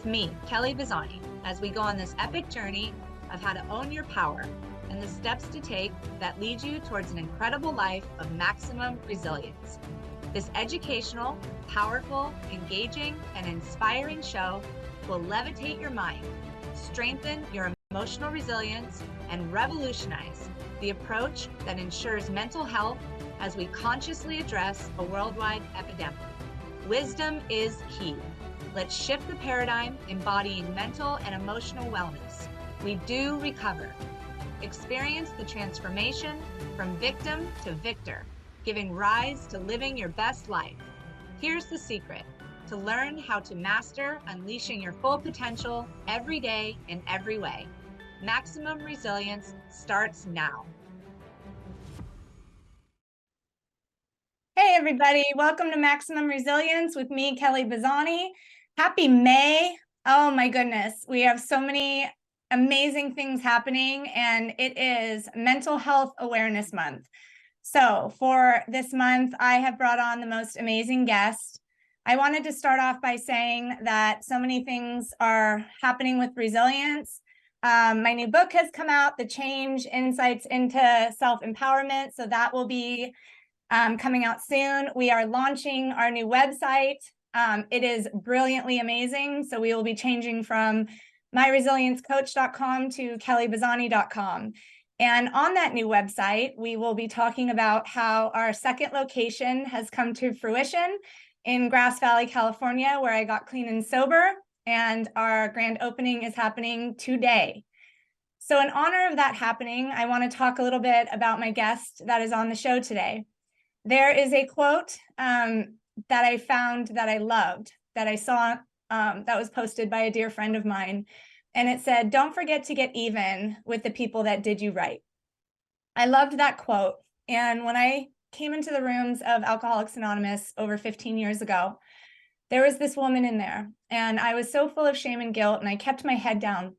with me, Kelly Bazzani, as we go on this epic journey of how to own your power and the steps to take that lead you towards an incredible life of maximum resilience. This educational, powerful, engaging, and inspiring show will levitate your mind, strengthen your emotional resilience, and revolutionize the approach that ensures mental health as we consciously address a worldwide epidemic. Wisdom is key. Let's shift the paradigm, embodying mental and emotional wellness. We do recover. Experience the transformation from victim to victor, giving rise to living your best life. Here's the secret: to learn how to master unleashing your full potential every day in every way. Maximum resilience starts now. Hey everybody, welcome to Maximum Resilience with me, Kelly Bazzani. Happy May. Oh my goodness, we have so many amazing things happening, and it is Mental Health Awareness Month. So for this month, I have brought on the most amazing guest. I wanted to start off by saying that so many things are happening with resilience. My new book has come out, The Change: Insights into Self-Empowerment. So that will be coming out soon. We are launching our new website. It is brilliantly amazing. So we will be changing from myresiliencecoach.com to kellybazzani.com. And on that new website, we will be talking about how our second location has come to fruition in Grass Valley, California, where I got clean and sober. And our grand opening is happening today. So in honor of that happening, I want to talk a little bit about my guest that is on the show today. There is a quote that I found that I loved, that I saw that was posted by a dear friend of mine. And it said, "Don't forget to get even with the people that did you right." I loved that quote. And when I came into the rooms of Alcoholics Anonymous over 15 years ago, there was this woman in there. And I was so full of shame and guilt, and I kept my head down.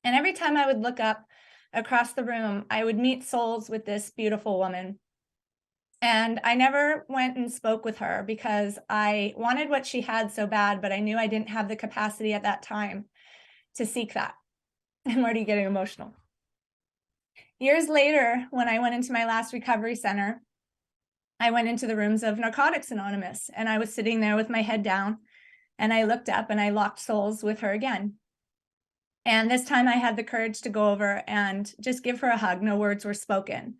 And every time I would look up across the room, I would meet souls with this beautiful woman. And I never went and spoke with her because I wanted what she had so bad, but I knew I didn't have the capacity at that time to seek that. I'm already getting emotional. Years later, when I went into my last recovery center, I went into the rooms of Narcotics Anonymous, and I was sitting there with my head down, and I looked up and I locked souls with her again. And this time I had the courage to go over and just give her a hug. No words were spoken.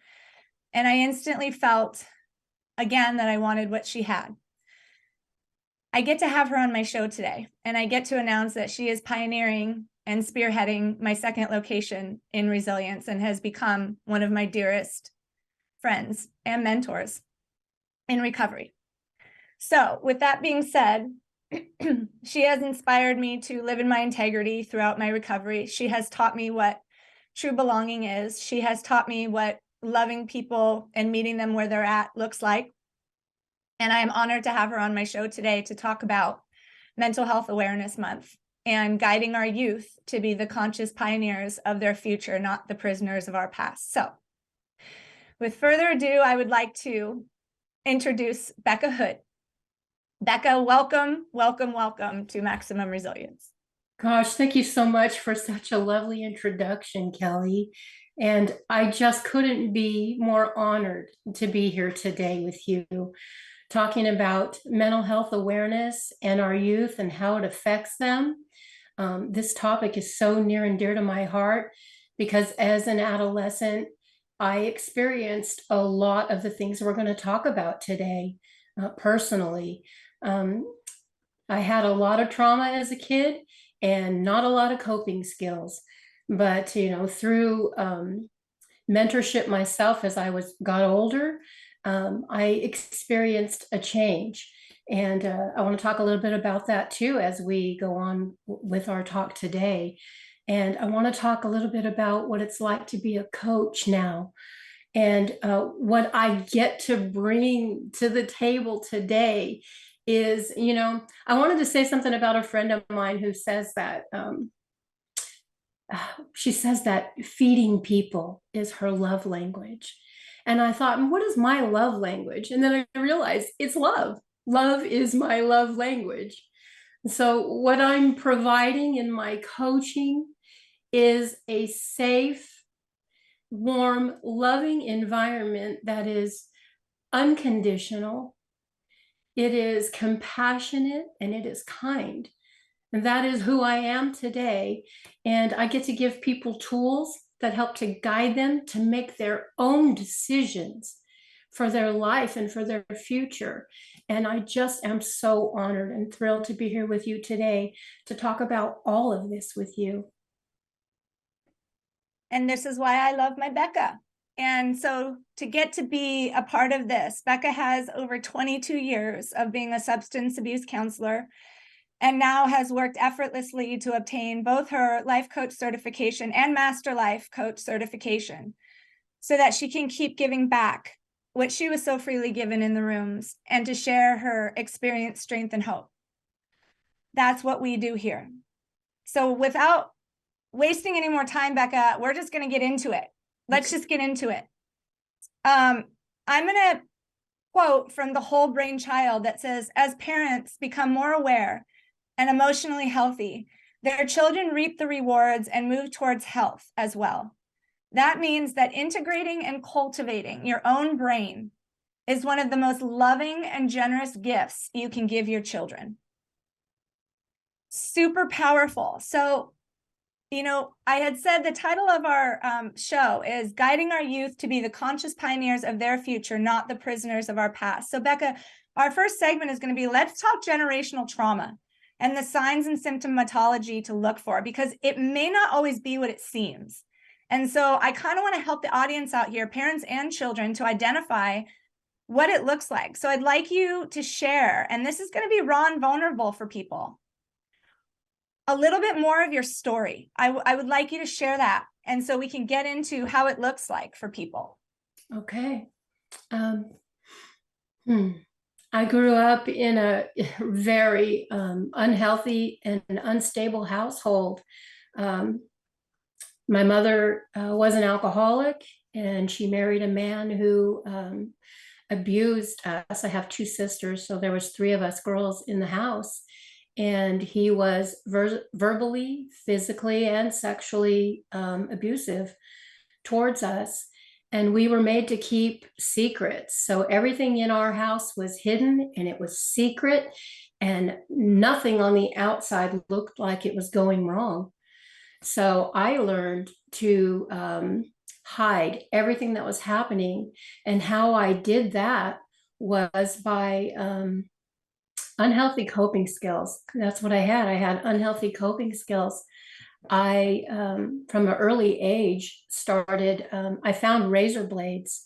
And I instantly felt again that I wanted what she had. I get to have her on my show today, and I get to announce that she is pioneering and spearheading my second location in resilience and has become one of my dearest friends and mentors in recovery. So with that being said, she has inspired me to live in my integrity throughout my recovery. She has taught me what true belonging is. She has taught me what loving people and meeting them where they're at looks like. And I am honored to have her on my show today to talk about Mental Health Awareness Month and guiding our youth to be the conscious pioneers of their future, not the prisoners of our past. So with further ado, I would like to introduce Becka Hood. Becka, welcome, welcome, welcome to Maximum Resilience. Gosh, thank you so much for such a lovely introduction, Kelly. And I just couldn't be more honored to be here today with you, talking about mental health awareness and our youth and how it affects them. This topic is so near and dear to my heart because as an adolescent, I experienced a lot of the things we're going to talk about today personally. I had a lot of trauma as a kid and not a lot of coping skills, but through mentorship myself as I got older, I experienced a change. And I want to talk a little bit about that too as we go on with our talk today. And I want to talk a little bit about what it's like to be a coach now and what I get to bring to the table today is, I wanted to say something about a friend of mine who says that she says that feeding people is her love language. And I thought, what is my love language? And then I realized it's love. Love is my love language. So what I'm providing in my coaching is a safe, warm, loving environment that is unconditional. It is compassionate and it is kind. And that is who I am today. And I get to give people tools that help to guide them to make their own decisions for their life and for their future. And I just am so honored and thrilled to be here with you today to talk about all of this with you. And this is why I love my Becca. And so to get to be a part of this, Becca has over 22 years of being a substance abuse counselor and now has worked effortlessly to obtain both her life coach certification and master life coach certification so that she can keep giving back what she was so freely given in the rooms and to share her experience, strength, and hope. That's what we do here. So without wasting any more time, Becca, we're just going to get into it. Let's just get into it. I'm going to quote from The Whole Brain Child that says, as parents become more aware and emotionally healthy, their children reap the rewards and move towards health as well. That means that integrating and cultivating your own brain is one of the most loving and generous gifts you can give your children. Super powerful. So, you know, I had said the title of our show is Guiding Our Youth to be the Conscious Pioneers of Their Future, Not the Prisoners of Our Past. So, Becca, our first segment is going to be Let's Talk Generational Trauma and the signs and symptomatology to look for, because it may not always be what it seems. And so I kind of want to help the audience out here, parents and children, to identify what it looks like. So I'd like you to share, and this is going to be raw and vulnerable for people, a little bit more of your story. I would like you to share that. And so we can get into how it looks like for people. Okay. I grew up in a very unhealthy and unstable household. My mother was an alcoholic, and she married a man who abused us. I have two sisters, so there was three of us girls in the house, and he was verbally, physically, and sexually abusive towards us. And we were made to keep secrets. So everything in our house was hidden and it was secret, and nothing on the outside looked like it was going wrong. So I learned to hide everything that was happening. And how I did that was by unhealthy coping skills. That's what I had. I had unhealthy coping skills. I, from an early age, I found razor blades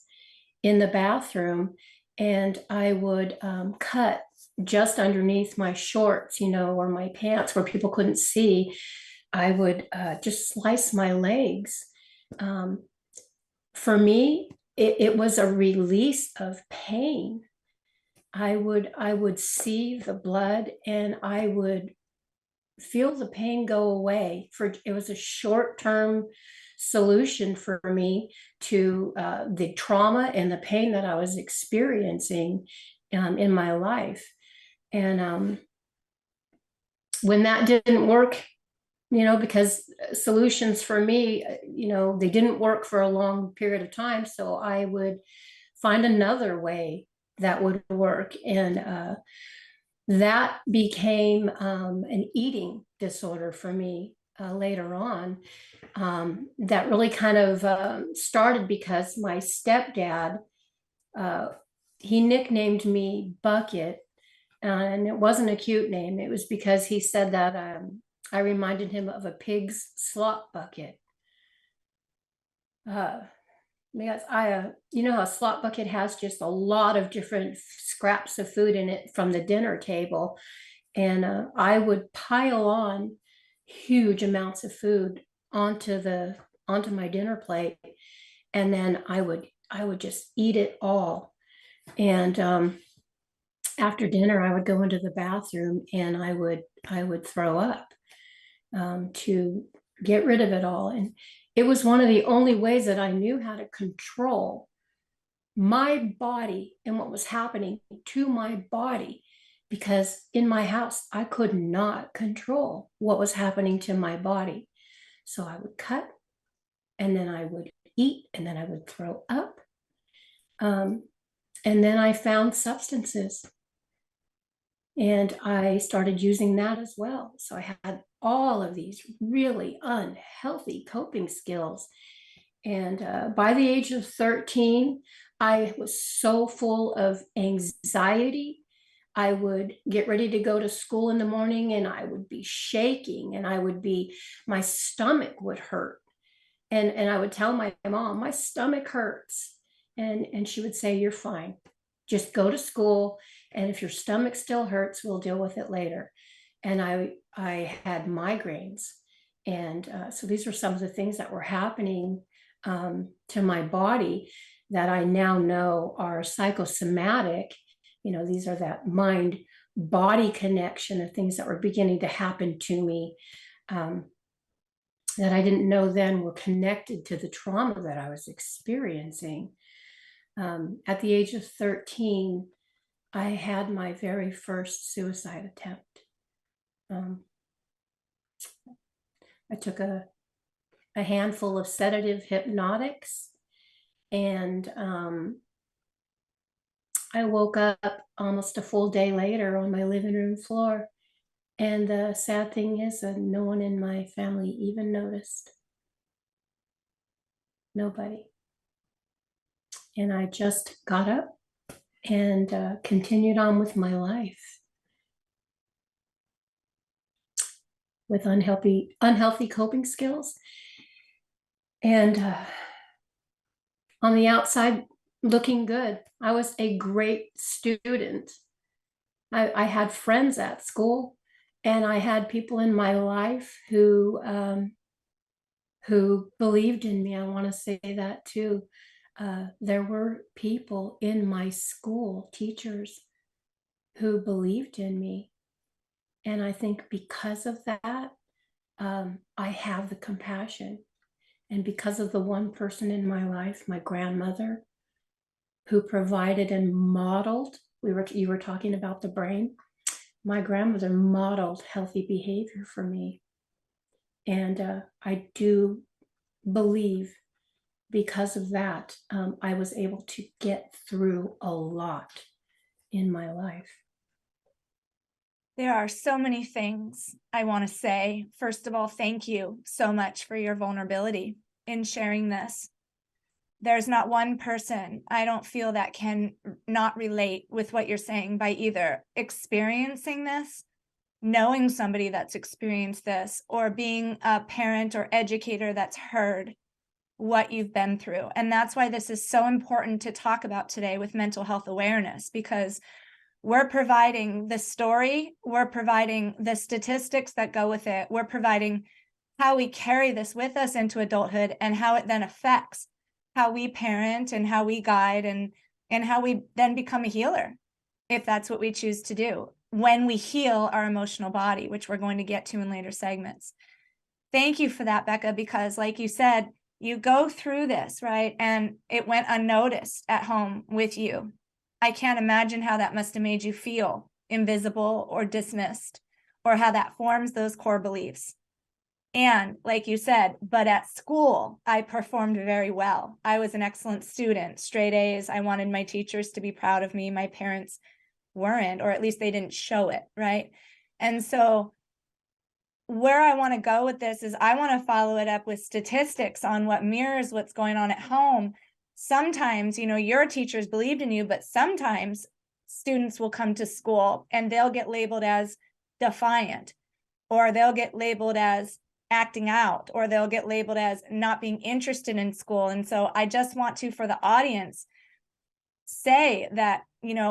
in the bathroom, and I would cut just underneath my shorts, or my pants where people couldn't see. I would just slice my legs. For me, it was a release of pain. I would see the blood and I would feel the pain go away. It was a short-term solution for me to the trauma and the pain that I was experiencing in my life. And when that didn't work, because solutions for me, they didn't work for a long period of time. So I would find another way that would work. And that became an eating disorder for me later on. That really kind of started because my stepdad, he nicknamed me Bucket. And it wasn't a cute name. It was because he said that I reminded him of a pig's slop bucket. Because a slop bucket has just a lot of different scraps of food in it from the dinner table. And I would pile on huge amounts of food onto my dinner plate. And then I would just eat it all. And after dinner, I would go into the bathroom and I would throw up to get rid of it all. And it was one of the only ways that I knew how to control my body and what was happening to my body, because in my house, I could not control what was happening to my body. So I would cut, and then I would eat, and then I would throw up. And then I found substances, and I started using that as well. So I had all of these really unhealthy coping skills. And by the age of 13, I was so full of anxiety. I would get ready to go to school in the morning and I would be shaking, and my stomach would hurt. And I would tell my mom, my stomach hurts. And she would say, you're fine. Just go to school. And if your stomach still hurts, we'll deal with it later. And I had migraines. And so these were some of the things that were happening to my body that I now know are psychosomatic. You know, these are that mind body connection of things that were beginning to happen to me. That I didn't know then were connected to the trauma that I was experiencing. At the age of 13, I had my very first suicide attempt. I took a handful of sedative hypnotics, and I woke up almost a full day later on my living room floor. And the sad thing is that no one in my family even noticed. Nobody. And I just got up and continued on with my life with unhealthy coping skills. And on the outside, looking good. I was a great student. I had friends at school, and I had people in my life who believed in me. I want to say that too. There were people in my school, teachers, who believed in me. And I think because of that, I have the compassion. And because of the one person in my life, my grandmother, who provided and modeled, you were talking about the brain. My grandmother modeled healthy behavior for me. And I do believe because of that, I was able to get through a lot in my life. There are so many things I want to say. First of all, thank you so much for your vulnerability in sharing this. There's not one person I don't feel that can not relate with what you're saying by either experiencing this, knowing somebody that's experienced this, or being a parent or educator that's heard what you've been through. And that's why this is so important to talk about today with mental health awareness, because we're providing the story, we're providing the statistics that go with it, we're providing how we carry this with us into adulthood and how it then affects how we parent and how we guide and how we then become a healer, if that's what we choose to do, when we heal our emotional body, which we're going to get to in later segments. Thank you for that, Becca, because like you said, you go through this, right? And it went unnoticed at home with you. I can't imagine how that must have made you feel invisible or dismissed, or how that forms those core beliefs. And like you said, but at school, I performed very well. I was an excellent student, straight A's. I wanted my teachers to be proud of me. My parents weren't, or at least they didn't show it, right? And so where I want to go with this is I want to follow it up with statistics on what mirrors what's going on at home. Sometimes, your teachers believed in you, but sometimes students will come to school and they'll get labeled as defiant, or they'll get labeled as acting out, or they'll get labeled as not being interested in school. And so I just want to, for the audience, say that,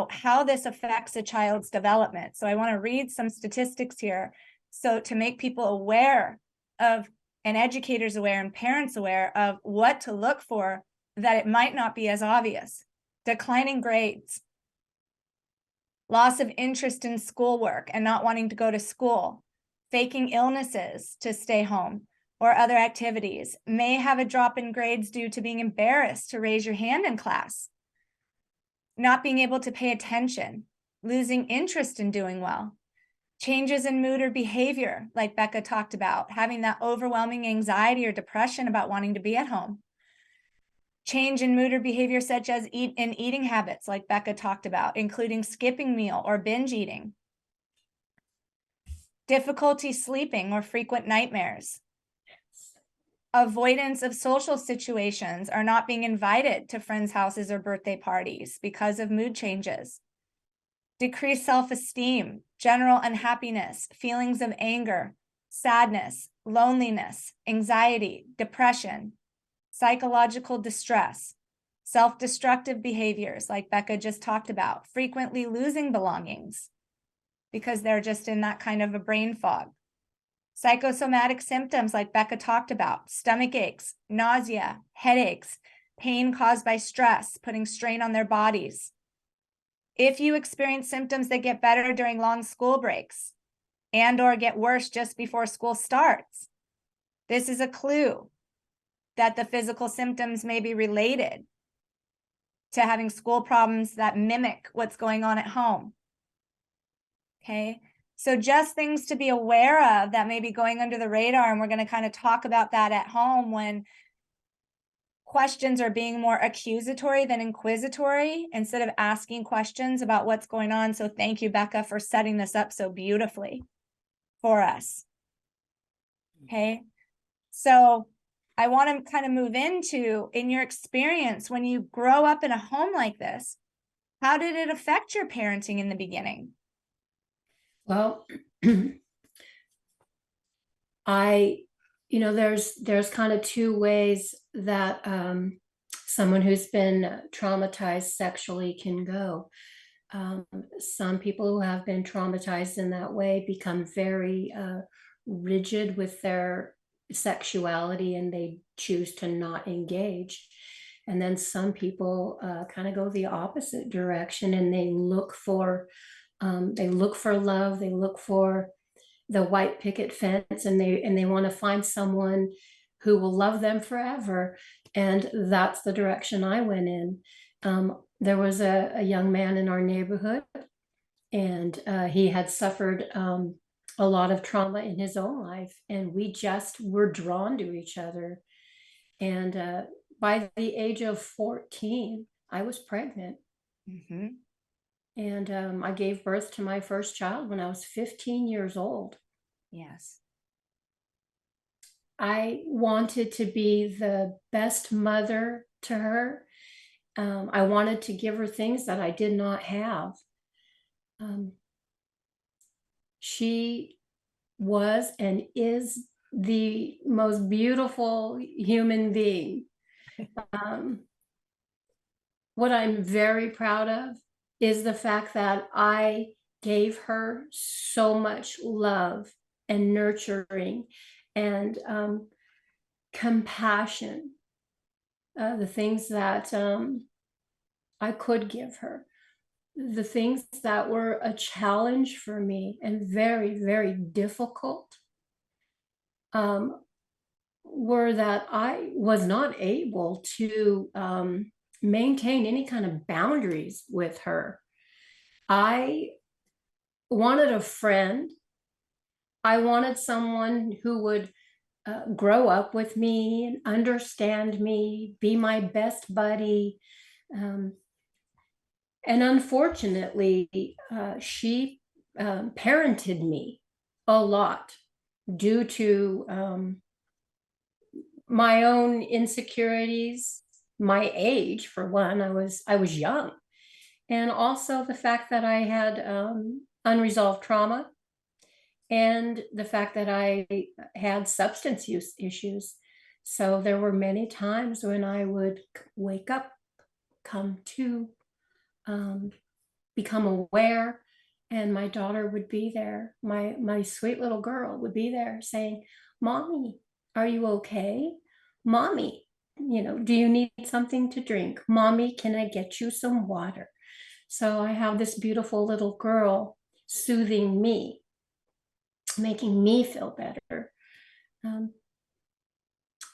how this affects a child's development. So I want to read some statistics here. So to make people aware of, and educators aware and parents aware of what to look for, that it might not be as obvious. Declining grades, loss of interest in schoolwork and not wanting to go to school, faking illnesses to stay home or other activities, may have a drop in grades due to being embarrassed to raise your hand in class, not being able to pay attention, losing interest in doing well, changes in mood or behavior, like Becca talked about, having that overwhelming anxiety or depression about wanting to be at home, change in mood or behavior such as eating habits, like Becca talked about, including skipping meal or binge eating, difficulty sleeping or frequent nightmares, avoidance of social situations or not being invited to friends' houses or birthday parties because of mood changes, decreased self-esteem, general unhappiness, feelings of anger, sadness, loneliness, anxiety, depression, psychological distress, self-destructive behaviors like Becca just talked about, frequently losing belongings because they're just in that kind of a brain fog. Psychosomatic symptoms like Becca talked about, stomach aches, nausea, headaches, pain caused by stress, putting strain on their bodies. If you experience symptoms that get better during long school breaks and or get worse just before school starts, this is a clue that the physical symptoms may be related to having school problems that mimic what's going on at home. Okay, so just things to be aware of that may be going under the radar, and we're going to kind of talk about that at home when questions are being more accusatory than inquisitory instead of asking questions about what's going on. So thank you, Becca, for setting this up so beautifully for us. Okay, so I want to kind of move into, in your experience, when you grow up in a home like this, how did it affect your parenting in the beginning? Well, there's kind of two ways that someone who's been traumatized sexually can go. Some people who have been traumatized in that way become very rigid with their sexuality and they choose to not engage. And then some people kind of go the opposite direction and they look for love, they look for the white picket fence, and they want to find someone who will love them forever. And that's the direction I went in. There was a young man in our neighborhood, and he had suffered a lot of trauma in his own life, and we just were drawn to each other. And by the age of 14, I was pregnant. Mm-hmm. And I gave birth to my first child when I was 15 years old. Yes. I wanted to be the best mother to her. I wanted to give her things that I did not have. She was and is the most beautiful human being. What I'm very proud of is the fact that I gave her so much love and nurturing and compassion, the things that I could give her. The things that were a challenge for me and very, very difficult were that I was not able to maintain any kind of boundaries with her. I wanted a friend. I wanted someone who would grow up with me and understand me, be my best buddy. And unfortunately, she parented me a lot due to my own insecurities, my age, for one. I was young, and also the fact that I had unresolved trauma, and the fact that I had substance use issues. So there were many times when I would wake up, come to, become aware, and my daughter would be there. My sweet little girl would be there saying, "Mommy, are you okay? Mommy, do you need something to drink? Mommy, can I get you some water?" So I have this beautiful little girl soothing me, making me feel better.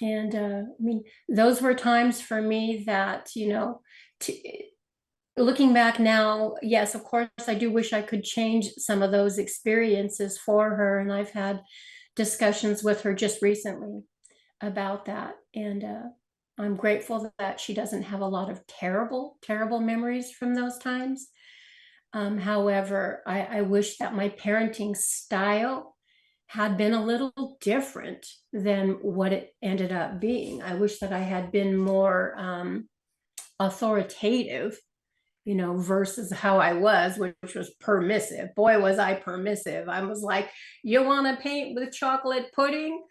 And I mean, those were times for me that, looking back now, yes, of course, I do wish I could change some of those experiences for her. And I've had discussions with her just recently about that. And I'm grateful that she doesn't have a lot of terrible, terrible memories from those times. However, I wish that my parenting style had been a little different than what it ended up being. I wish that I had been more authoritative, versus how I was, which was permissive. Boy, was I permissive. I was like, you want to paint with chocolate pudding?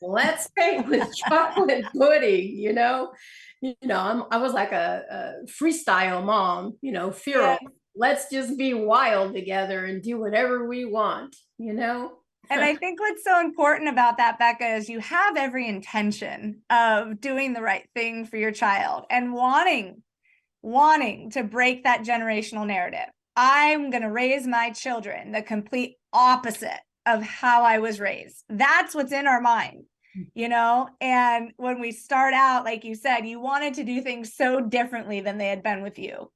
Let's paint with chocolate pudding, I was like a freestyle mom, Yeah. feral. Let's just be wild together and do whatever we want. And I think what's so important about that, Becca, is you have every intention of doing the right thing for your child and wanting to break that generational narrative. I'm going to raise my children the complete opposite of how I was raised. That's what's in our mind, and when we start out, like you said, you wanted to do things so differently than they had been with you.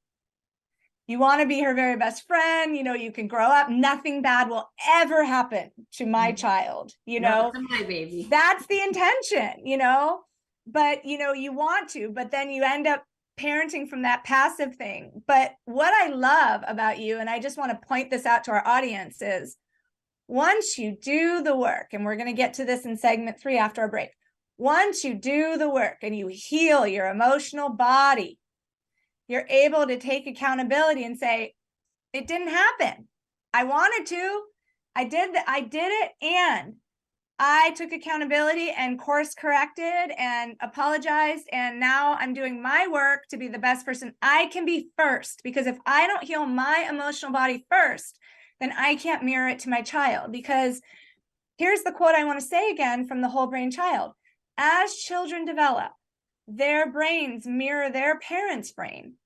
You want to be her very best friend. You can grow up. Nothing bad will ever happen to my child. Not to my baby. That's the intention, but, you want to, but then you end up parenting from that passive thing. But what I love about you, and I just want to point this out to our audience, is once you do the work, and we're going to get to this in segment 3 after our break. Once you do the work and you heal your emotional body, you're able to take accountability and say, it didn't happen. I wanted to, I did it. And I took accountability and course corrected and apologized. And now I'm doing my work to be the best person I can be first. Because if I don't heal my emotional body first, then I can't mirror it to my child. Because here's the quote I want to say again from the Whole Brain Child. As children develop, their brains mirror their parents' brain.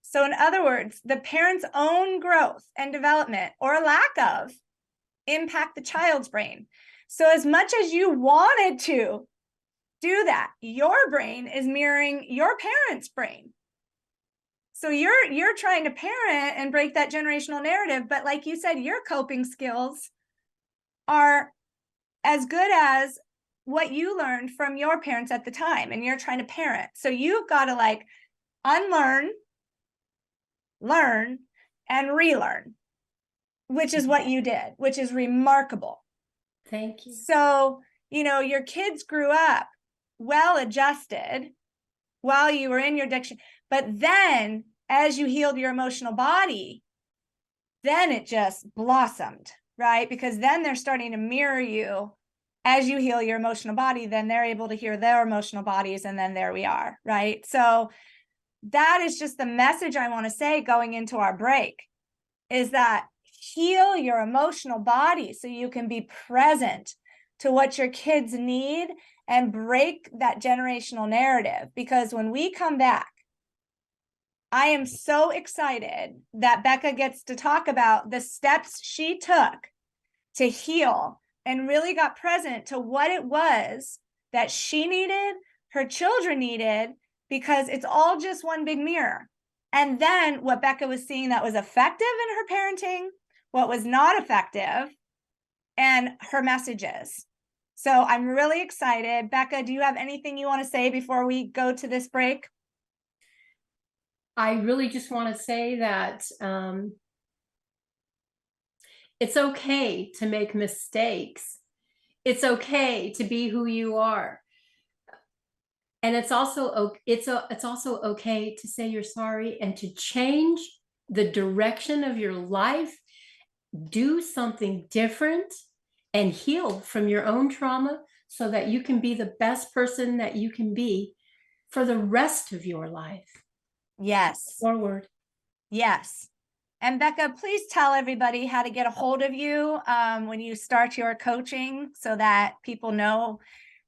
So in other words, the parent's own growth and development, or lack of, impact the child's brain. So as much as you wanted to do that, your brain is mirroring your parents' brain. So you're trying to parent and break that generational narrative, but like you said, your coping skills are as good as what you learned from your parents at the time, and you're trying to parent. So you've got to unlearn, learn, and relearn, which is what you did, which is remarkable. Thank you. So, your kids grew up well adjusted while you were in your addiction, but then as you healed your emotional body, then it just blossomed, right? Because then they're starting to mirror you. As you heal your emotional body, then they're able to hear their emotional bodies, and then there we are, right? So that is just the message I want to say going into our break, is that heal your emotional body so you can be present to what your kids need and break that generational narrative. Because when we come back, I am so excited that Becca gets to talk about the steps she took to heal and really got present to what it was that she needed, her children needed, because it's all just one big mirror. And then what Becca was seeing that was effective in her parenting, what was not effective, and her messages. So I'm really excited. Becca, do you have anything you want to say before we go to this break? I really just want to say that it's okay to make mistakes. It's okay to be who you are. And it's also okay to say you're sorry and to change the direction of your life, do something different, and heal from your own trauma so that you can be the best person that you can be for the rest of your life. Yes. Forward. Yes. And Becca, please tell everybody how to get a hold of you when you start your coaching, so that people know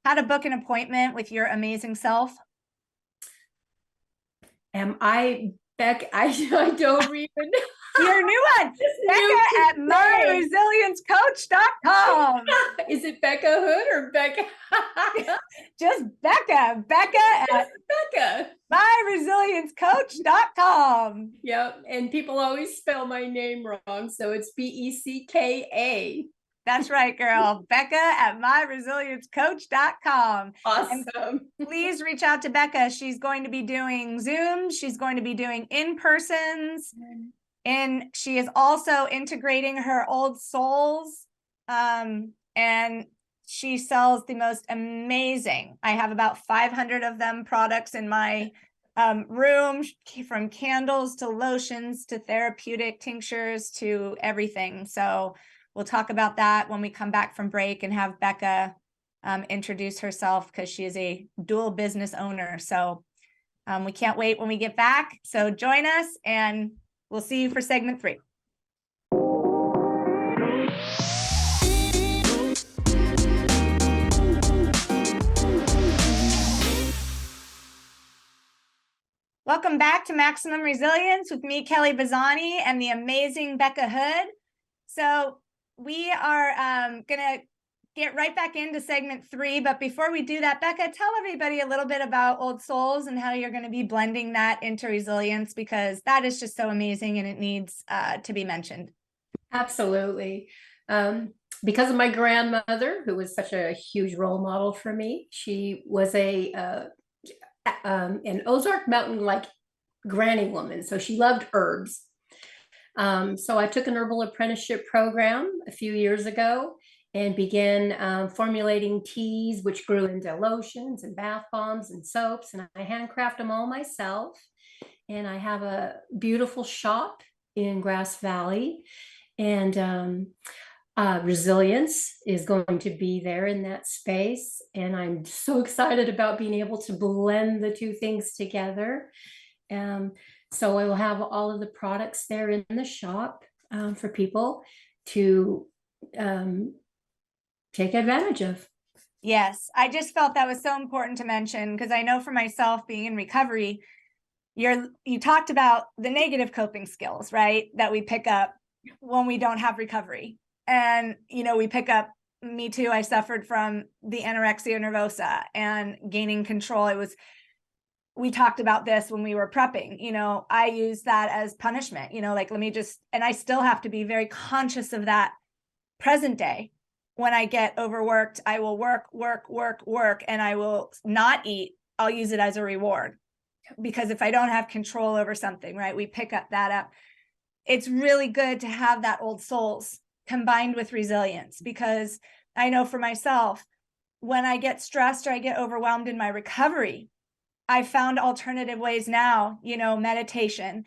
how to book an appointment with your amazing self. Am I, Beck? I don't even know. Your new one, New Becca at today. myresiliencecoach.com. Is it Becka Hood or Becca? Just Becca at Becca. myresiliencecoach.com. Yep. And people always spell my name wrong. So it's Becka. That's right, girl. Becca at myresiliencecoach.com. Awesome. And please reach out to Becca. She's going to be doing Zooms. She's going to be doing in-persons. And she is also integrating her old souls. And she sells the most amazing. I have about 500 of them products in my room, from candles to lotions to therapeutic tinctures to everything. So we'll talk about that when we come back from break and have Becca introduce herself, because she is a dual business owner. So we can't wait when we get back. So join us, and we'll see you for segment 3. Welcome back to Maximum Resilience with me, Kelly Bazzani, and the amazing Becka Hood. So we are going to get right back into segment 3. But before we do that, Becca, tell everybody a little bit about Old Souls and how you're going to be blending that into resilience, because that is just so amazing and it needs to be mentioned. Absolutely. Because of my grandmother, who was such a huge role model for me, she was an Ozark Mountain like granny woman. So she loved herbs. So I took an herbal apprenticeship program a few years ago and began formulating teas, which grew into lotions and bath bombs and soaps. And I handcraft them all myself. And I have a beautiful shop in Grass Valley. And resilience is going to be there in that space. And I'm so excited about being able to blend the two things together. So I will have all of the products there in the shop for people to take advantage of. Yes, I just felt that was so important to mention, because I know for myself, being in recovery, you talked about the negative coping skills, right, that we pick up when we don't have recovery. And, we pick up, me too, I suffered from the anorexia nervosa and gaining control. We talked about this when we were prepping, I use that as punishment, like, and I still have to be very conscious of that present day. When I get overworked, I will work, and I will not eat. I'll use it as a reward, because if I don't have control over something, right, we pick up that up. It's really good to have that Old Souls combined with resilience, because I know for myself, when I get stressed or I get overwhelmed in my recovery, I found alternative ways now, meditation,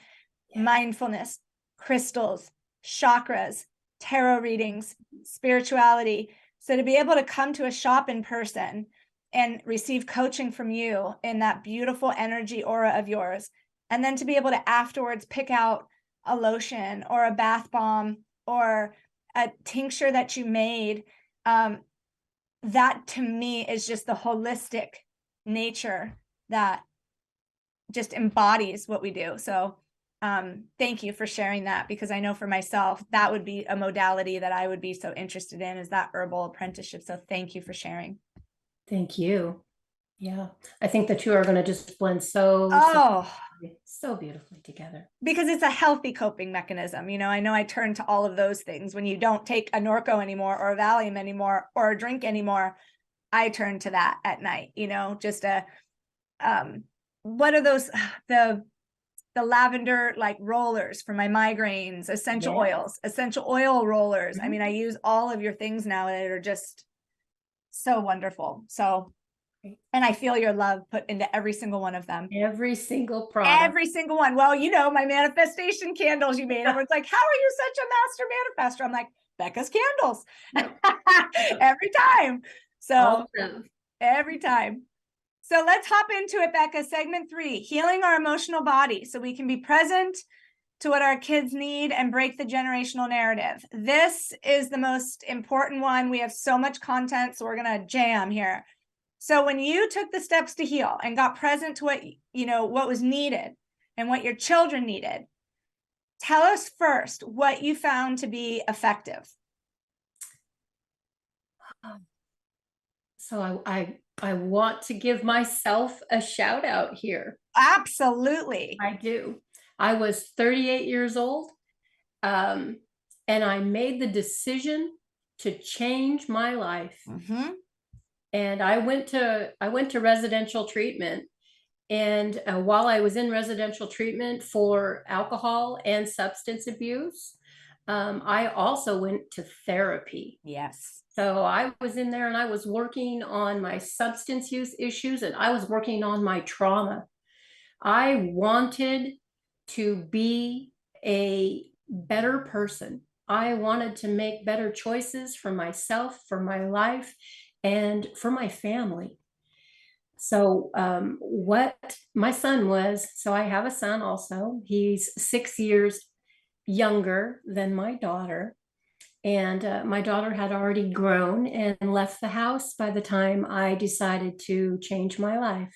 mindfulness, crystals, chakras, tarot readings, spirituality. So to be able to come to a shop in person and receive coaching from you in that beautiful energy aura of yours, and then to be able to afterwards pick out a lotion or a bath bomb or a tincture that you made, that to me is just the holistic nature that just embodies what we do. So thank you for sharing that, because I know for myself, that would be a modality that I would be so interested in, is that herbal apprenticeship. So thank you for sharing. Thank you. Yeah, I think the two are going to just blend so beautifully together. Because it's a healthy coping mechanism. I know I turn to all of those things. When you don't take a Norco anymore or a Valium anymore or a drink anymore, I turn to that at night, just what are those, the lavender like rollers for my migraines, essential oil rollers. I mean, I use all of your things now that are just so wonderful. So, and I feel your love put into every single one of them. Every single product. Every single one. Well, my manifestation candles you made. Everyone's like, how are you such a master manifester? I'm like, Becca's candles. Every time. So every time. So let's hop into it, Becca. Segment 3, healing our emotional body so we can be present to what our kids need and break the generational narrative. This is the most important one. We have so much content, so we're going to jam here. So when you took the steps to heal and got present to what, what was needed and what your children needed, Tell us first what you found to be effective. So I want to give myself a shout out here. Absolutely. I do. I was 38 years old, and I made the decision to change my life. Mm-hmm. And I went to residential treatment. And while I was in residential treatment for alcohol and substance abuse, I also went to therapy. Yes. So I was in there and I was working on my substance use issues and I was working on my trauma. I wanted to be a better person. I wanted to make better choices for myself, for my life, and for my family. So, what my son was, so I have a son also. He's 6 years younger than my daughter. And my daughter had already grown and left the house by the time I decided to change my life.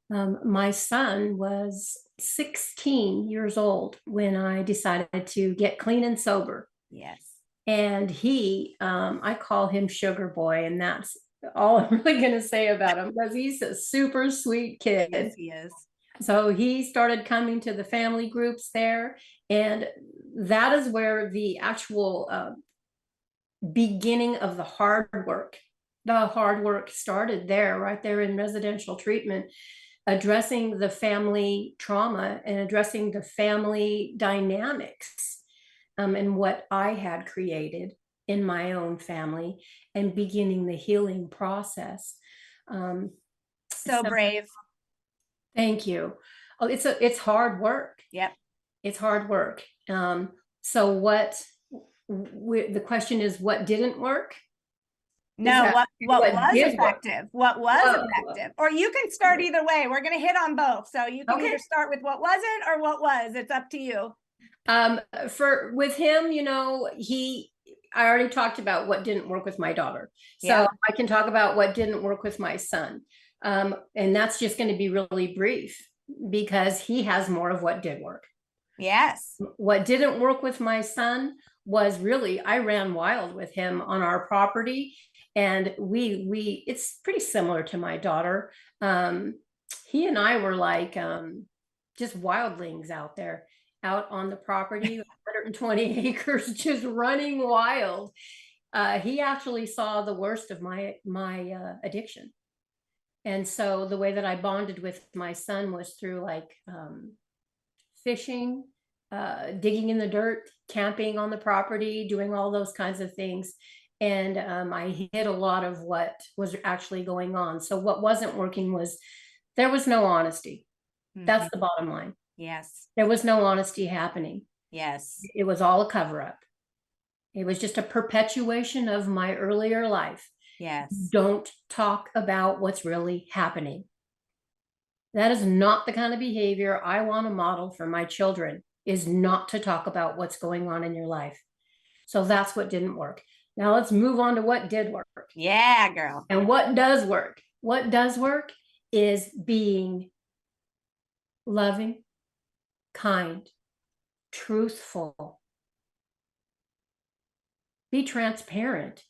My son was 16 years old when I decided to get clean and sober. Yes. And I call him Sugar Boy, and that's all I'm really going to say about him because he's a super sweet kid. Yes, he is. So he started coming to the family groups there, and that is where the actual beginning of the hard work. The hard work started there, right there in residential treatment, addressing the family trauma and addressing the family dynamics and what I had created in my own family and beginning the healing process. So brave. Thank you. Oh, it's hard work. Yep. It's hard work. So the question is, what didn't work? No, what was did work? effective? What was effective? Or you can start either way. We're going to hit on both. So you can Okay. either start with what wasn't or what was. It's up to you. With him, I already talked about what didn't work with my daughter. So Yeah. I can talk about what didn't work with my son. And that's just going to be really brief because he has more of what did work. Yes. What didn't work with my son was really, I ran wild with him on our property. And it's pretty similar to my daughter. He and I were like just wildlings out there, out on the property, 120 acres, just running wild. He actually saw the worst of my addiction. And so the way that I bonded with my son was through like fishing, digging in the dirt, camping on the property, doing all those kinds of things. And I hid a lot of what was actually going on. So what wasn't working was there was no honesty. That's the bottom line. Yes. There was no honesty happening. Yes. It was all a cover up. It was just a perpetuation of my earlier life. Yes. Don't talk about what's really happening. That is not the kind of behavior I want to model for my children, is not to talk about what's going on in your life. So that's what didn't work. Now let's move on to what did work. Yeah, girl. And what does work? What does work is being loving, kind, truthful. Be transparent.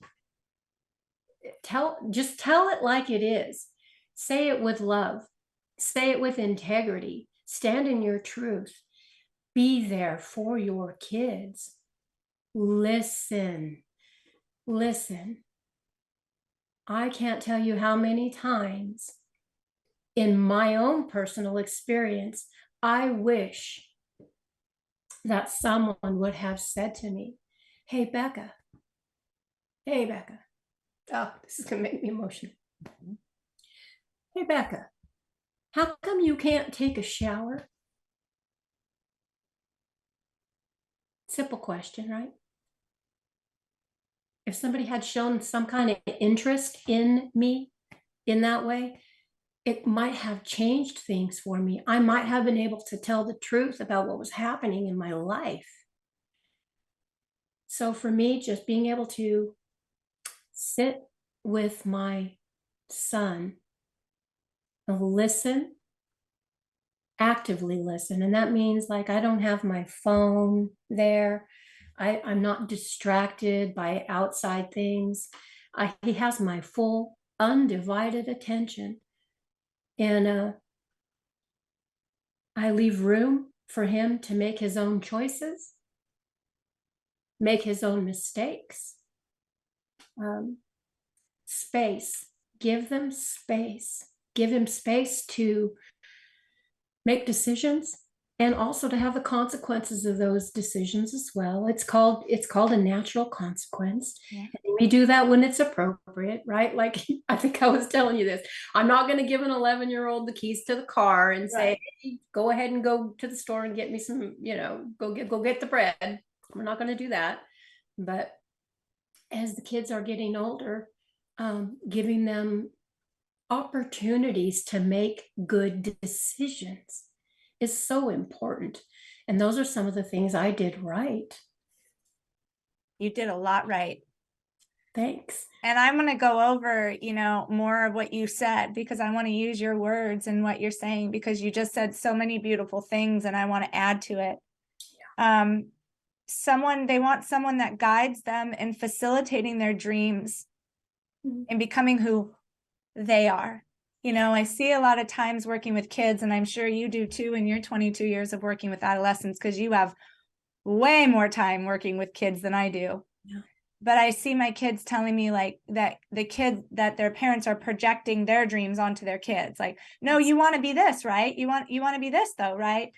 Just tell it like it is. Say it with love. Say it with integrity. Stand in your truth. Be there for your kids. Listen. Listen. I can't tell you how many times in my own personal experience, I wish that someone would have said to me, hey, Becca. Hey, Becca. Oh, this is going to make me emotional. Hey, Becca, how come you can't take a shower? Simple question, right? If somebody had shown some kind of interest in me in that way, it might have changed things for me. I might have been able to tell the truth about what was happening in my life. So for me, just being able to sit with my son, listen, actively listen. And that means like I don't have my phone there. I'm not distracted by outside things. He has my full undivided attention. And I leave room for him to make his own choices, make his own mistakes. Space, give them space, give him space to make decisions and also to have the consequences of those decisions as well. It's called a natural consequence. Yeah. And we do that when it's appropriate, right? Like I think I was telling you this. I'm not going to give an 11-year-old the keys to the car and say, Right. hey, go ahead and go to the store and get me some, go get the bread. We're not going to do that. But as the kids are getting older, giving them opportunities to make good decisions is so important. And those are some of the things I did right. You did a lot right. Thanks. And I'm going to go over, more of what you said, because I want to use your words and what you're saying, because you just said so many beautiful things and I want to add to it. Yeah. They want someone that guides them in facilitating their dreams and becoming who they are. I see a lot of times working with kids, and I'm sure you do too in your 22 years of working with adolescents, because you have way more time working with kids than I do. Yeah. But I see my kids telling me like that that their parents are projecting their dreams onto their kids. Like, no, you want to be this, right? You want to be this though, right?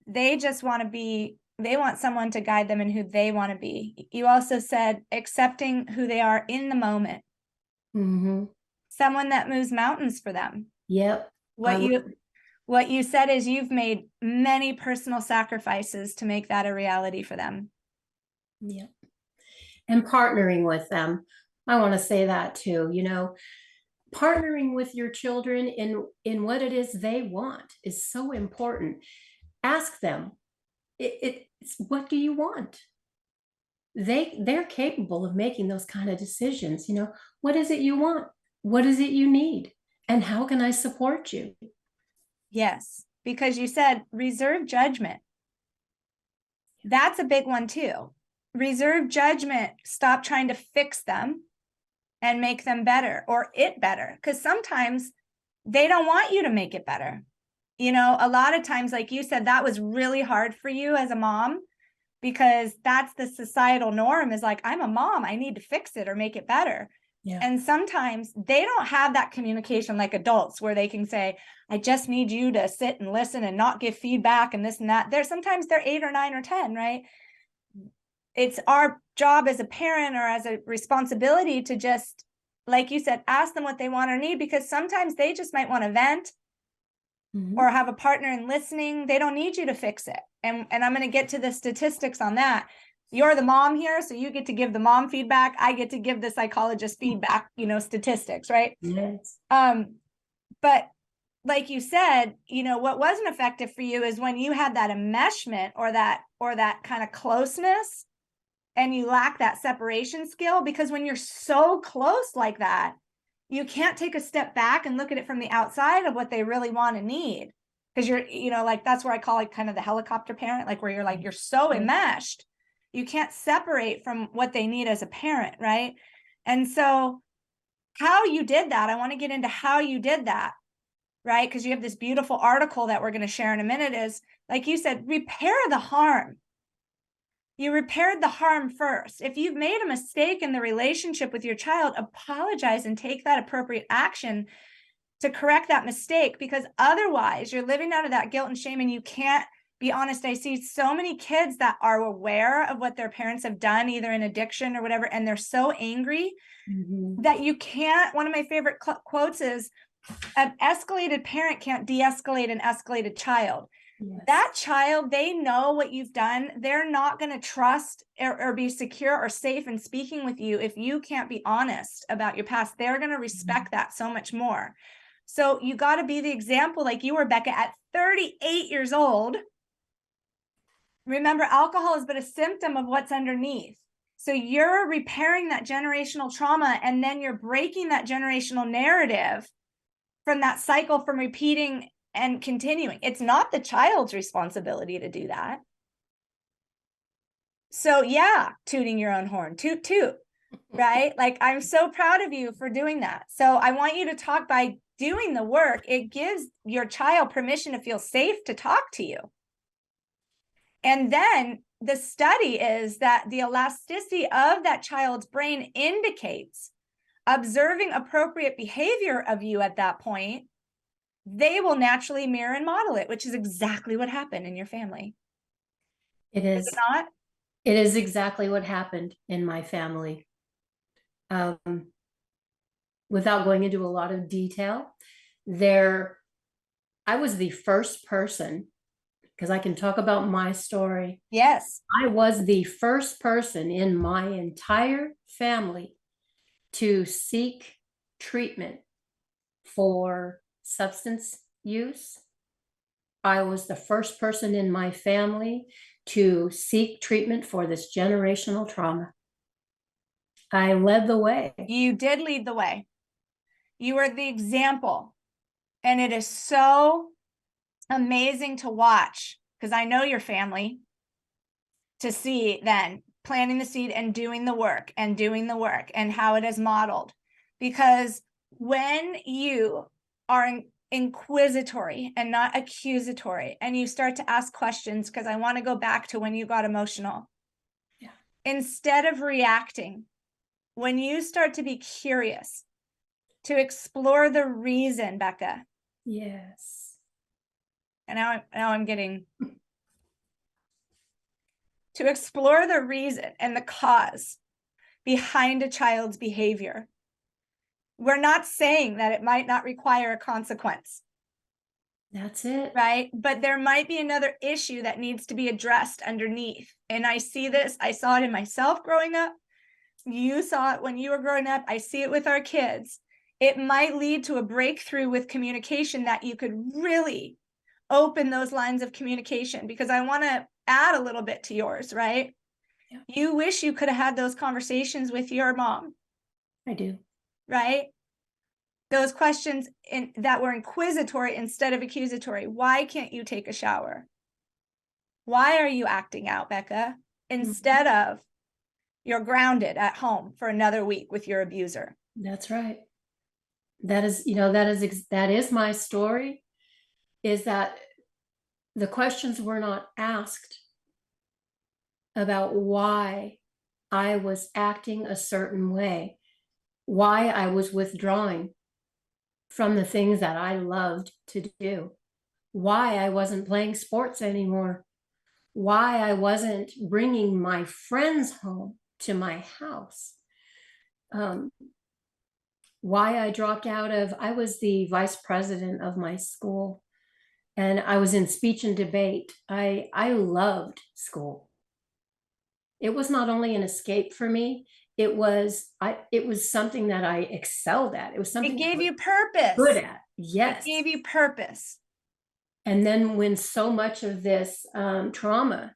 They just they want someone to guide them in who they want to be. You also said accepting who they are in the moment. Mm-hmm. Someone that moves mountains for them. Yep. What you said is you've made many personal sacrifices to make that a reality for them. Yep. And partnering with them. I want to say that too, partnering with your children in what it is they want is so important. Ask them, it's what do you want? They're capable of making those kind of decisions. What is it you want? What is it you need? And how can I support you? Yes, because you said reserve judgment. That's a big one too. Reserve judgment. Stop trying to fix them and make them better or it better. Because sometimes they don't want you to make it better. A lot of times, like you said, that was really hard for you as a mom, because that's the societal norm is like, I'm a mom, I need to fix it or make it better. Yeah. And sometimes they don't have that communication like adults where they can say, I just need you to sit and listen and not give feedback and this and that. Sometimes they're 8 or 9 or 10, right? It's our job as a parent or as a responsibility to just, like you said, ask them what they want or need, because sometimes they just might want to vent or have a partner in listening. They don't need you to fix it. And I'm going to get to the statistics on that. You're the mom here, so you get to give the mom feedback. I get to give the psychologist feedback, statistics, right? Yes. But like you said, what wasn't effective for you is when you had that enmeshment or that kind of closeness and you lack that separation skill, because when you're so close like that, you can't take a step back and look at it from the outside of what they really want and need. Because you're, like, that's where I call it kind of the helicopter parent, like where you're like, you're so enmeshed, you can't separate from what they need as a parent, right? And so how you did that, I want to get into how you did that, right? Because you have this beautiful article that we're going to share in a minute is, like you said, repair the harm. You repaired the harm first. If you've made a mistake in the relationship with your child, apologize and take that appropriate action to correct that mistake, because otherwise you're living out of that guilt and shame and you can't be honest. I see so many kids that are aware of what their parents have done, either in addiction or whatever, and they're so angry that you can't. One of my favorite quotes is, an escalated parent can't de-escalate an escalated child. Yes. That child, they know what you've done. They're not going to trust or be secure or safe in speaking with you if you can't be honest about your past. They're going to respect that so much more. So you got to be the example, like you were, Becca, at 38 years old. Remember, alcohol is but a symptom of what's underneath. So you're repairing that generational trauma, and then you're breaking that generational narrative from that cycle, from repeating and continuing. It's not the child's responsibility to do that. So yeah, tooting your own horn, toot, toot, right? Like, I'm so proud of you for doing that. So I want you to talk. By doing the work, it gives your child permission to feel safe to talk to you. And then the study is that the elasticity of that child's brain indicates observing appropriate behavior of you at that point, they will naturally mirror and model it, which is exactly what happened in your family. It Is is. it not? It is exactly what happened in my family. Without going into a lot of detail, I was the first person, because I can talk about my story. Yes. I was the first person in my entire family to seek treatment for substance use. I was the first person in my family to seek treatment for this generational trauma. I led the way. You did lead the way. You are the example. And it is so amazing to watch, because I know your family, to see then planting the seed and doing the work and how it is modeled. Because when you are inquisitory and not accusatory, and you start to ask questions, because I want to go back to when you got emotional. Yeah. Instead of reacting, when you start to be curious, to explore the reason, Becca. Yes. And now I'm getting to explore the reason and the cause behind a child's behavior. We're not saying that it might not require a consequence. That's it. Right? But there might be another issue that needs to be addressed underneath. And I see this, I saw it in myself growing up. You saw it when you were growing up. I see it with our kids. It might lead to a breakthrough with communication that you could really open those lines of communication, because I want to add a little bit to yours, right? Yeah. You wish you could have had those conversations with your mom. I do. Right? Those questions that were inquisitory instead of accusatory. Why can't you take a shower? Why are you acting out, Becca? Instead of, you're grounded at home for another week with your abuser. That's right. That is my story, is that the questions were not asked about why I was acting a certain way, why I was withdrawing from the things that I loved to do, why I wasn't playing sports anymore, why I wasn't bringing my friends home to my house, why I dropped out of, I was the vice president of my school, and I was in speech and debate. I loved school. It was not only an escape for me, it was something that I excelled at. It was something it gave you purpose. Good at. Yes. It gave you purpose. And then when so much of this trauma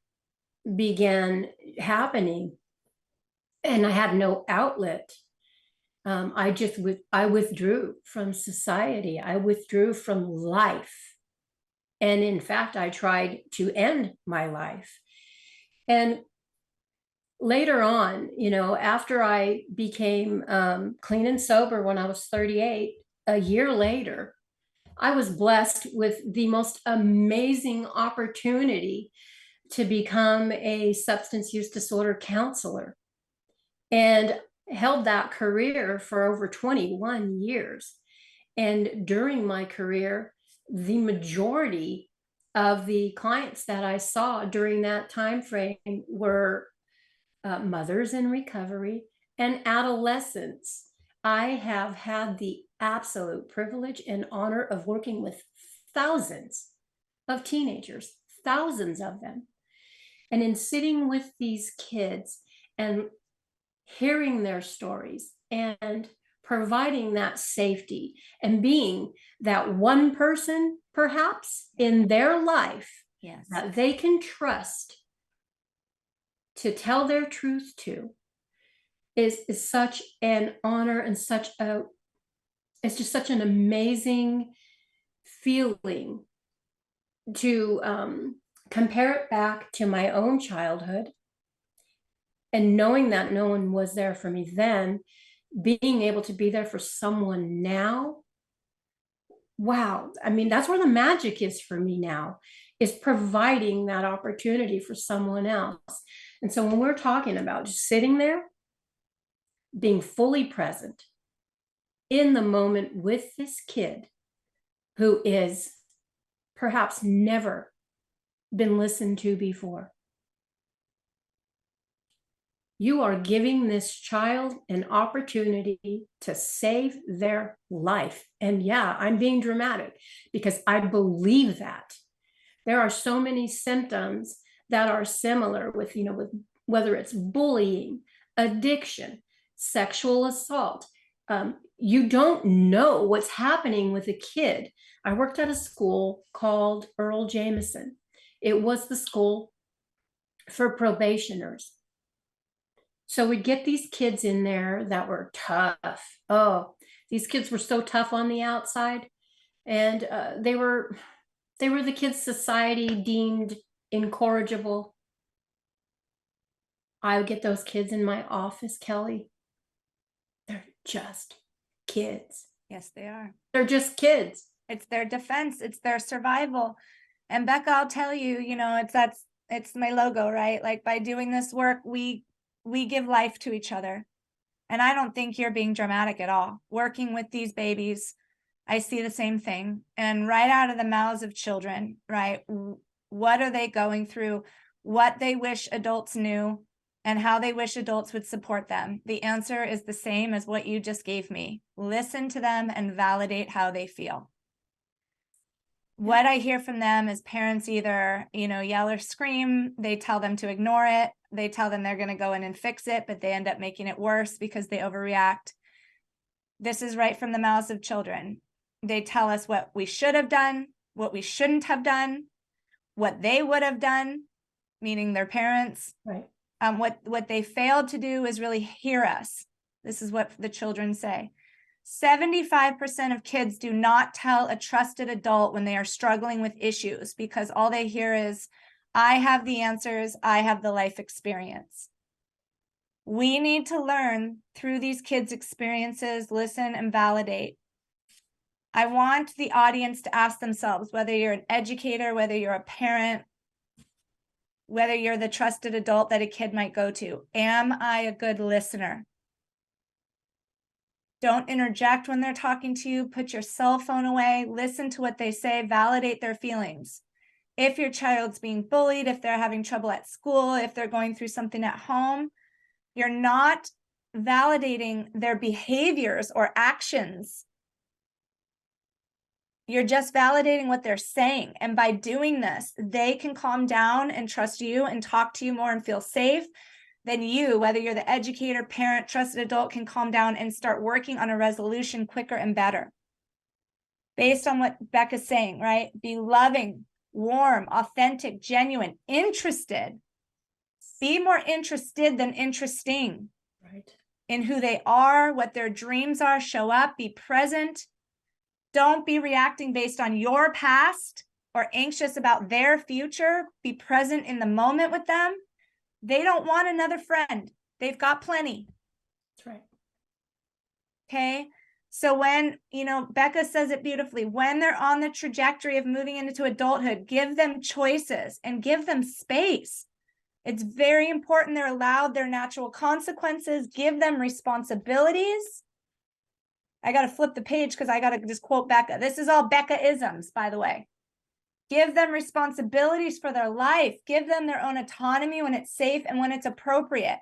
began happening and I had no outlet, I withdrew from society. I withdrew from life. And in fact, I tried to end my life. And later on, after I became clean and sober when I was 38, a year later, I was blessed with the most amazing opportunity to become a substance use disorder counselor, and held that career for over 21 years. And during my career, the majority of the clients that I saw during that time frame were mothers in recovery and adolescents. I have had the absolute privilege and honor of working with thousands of teenagers, thousands of them. And in sitting with these kids and hearing their stories and providing that safety and being that one person perhaps in their life, yes, that they can trust to tell their truth to, is such an honor and it's just such an amazing feeling compare it back to my own childhood and knowing that no one was there for me then, being able to be there for someone now. Wow. I mean, that's where the magic is for me now, is providing that opportunity for someone else. And so when we're talking about just sitting there, being fully present in the moment with this kid who is perhaps never been listened to before, you are giving this child an opportunity to save their life. And yeah, I'm being dramatic because I believe that. There are so many symptoms that are similar with, with whether it's bullying, addiction, sexual assault. You don't know what's happening with a kid. I worked at a school called Earl Jameson. It was the school for probationers. So we'd get these kids in there that were tough. Oh, these kids were so tough on the outside, and they were the kids society deemed incorrigible. I would get those kids in my office, Kelly. They're just kids. Yes, they are. They're just kids. It's their defense. It's their survival. And Becca, I'll tell you, it's my logo, right? Like, by doing this work, we give life to each other. And I don't think you're being dramatic at all. Working with these babies, I see the same thing. And right out of the mouths of children, right? What are they going through? What they wish adults knew, and how they wish adults would support them. The answer is the same as what you just gave me. Listen to them and validate how they feel. What I hear from them is parents either, yell or scream. They tell them to ignore it. They tell them they're going to go in and fix it, but they end up making it worse because they overreact. This is right from the mouths of children. They tell us what we should have done, what we shouldn't have done, what they would have done, meaning their parents. Right. What they failed to do is really hear us. This is what the children say. 75% of kids do not tell a trusted adult when they are struggling with issues, because all they hear is, I have the answers, I have the life experience. We need to learn through these kids' experiences, listen and validate. I want the audience to ask themselves, whether you're an educator, whether you're a parent, whether you're the trusted adult that a kid might go to, am I a good listener? Don't interject when they're talking to you. Put your cell phone away. Listen to what they say. Validate their feelings. If your child's being bullied, if they're having trouble at school, if they're going through something at home, you're not validating their behaviors or actions. You're just validating what they're saying. And by doing this, they can calm down and trust you and talk to you more and feel safe. Then you, whether you're the educator, parent, trusted adult, can calm down and start working on a resolution quicker and better. Based on what Becca's saying, right? Be loving, warm, authentic, genuine, interested. Be more interested than interesting. Right. In who they are, what their dreams are. Show up, be present. Don't be reacting based on your past or anxious about their future. Be present in the moment with them. They don't want another friend. They've got plenty. That's right. Okay. So when, Becca says it beautifully, when they're on the trajectory of moving into adulthood, give them choices and give them space. It's very important they're allowed their natural consequences. Give them responsibilities. I got to flip the page because I got to just quote Becca. This is all Becca-isms, by the way. Give them responsibilities for their life. Give them their own autonomy when it's safe and when it's appropriate.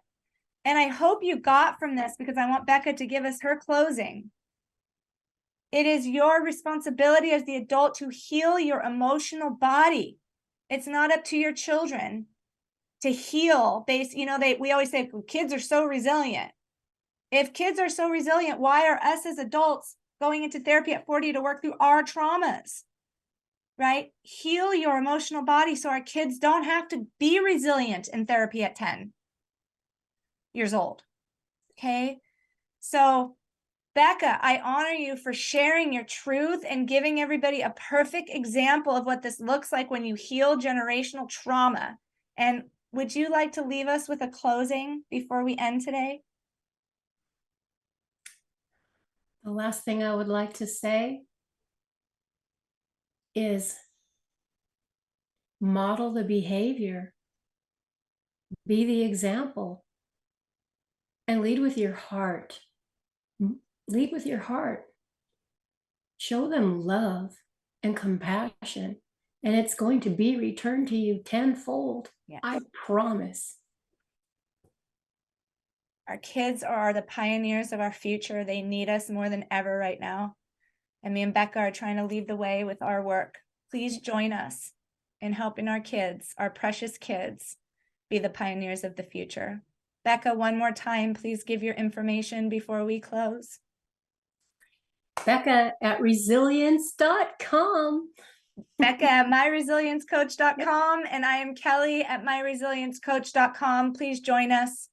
And I hope you got from this, because I want Becca to give us her closing. It is your responsibility as the adult to heal your emotional body. It's not up to your children to heal we always say kids are so resilient. If kids are so resilient, why are us as adults going into therapy at 40 to work through our traumas? Right? Heal your emotional body so our kids don't have to be resilient in therapy at 10 years old. Okay. So Becka, I honor you for sharing your truth and giving everybody a perfect example of what this looks like when you heal generational trauma. And would you like to leave us with a closing before we end today? The last thing I would like to say is model the behavior, be the example, and lead with your heart. Lead with your heart. Show them love and compassion, and it's going to be returned to you tenfold. Yes. I promise. Our kids are the pioneers of our future. They need us more than ever right now. And me and Becka are trying to lead the way with our work. Please join us in helping our kids, our precious kids, be the pioneers of the future. Becka, one more time, please give your information before we close. Becka at resilience.com. Becka at myresiliencecoach.com, and I am Kelly at myresiliencecoach.com. Please join us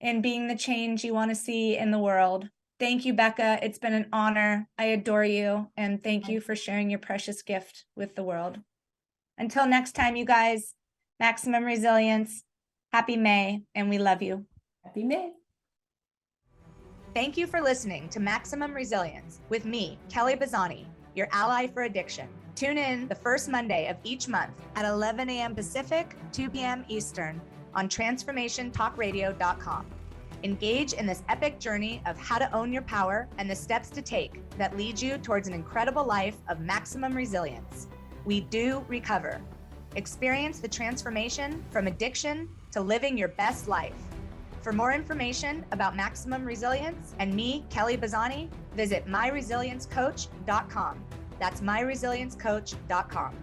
in being the change you want to see in the world. Thank you, Becka. It's been an honor. I adore you, and thank you for sharing your precious gift with the world. Until next time, you guys, maximum resilience. Happy May, and we love you. Happy May. Thank you for listening to Maximum Resilience with me, Kelly Bazzani, your ally for addiction. Tune in the first Monday of each month at 11 a.m. Pacific, 2 p.m. Eastern on transformationtalkradio.com. Engage in this epic journey of how to own your power and the steps to take that lead you towards an incredible life of maximum resilience. We do recover. Experience the transformation from addiction to living your best life. For more information about maximum resilience and me, Kelly Bazzani, visit myresiliencecoach.com. That's myresiliencecoach.com.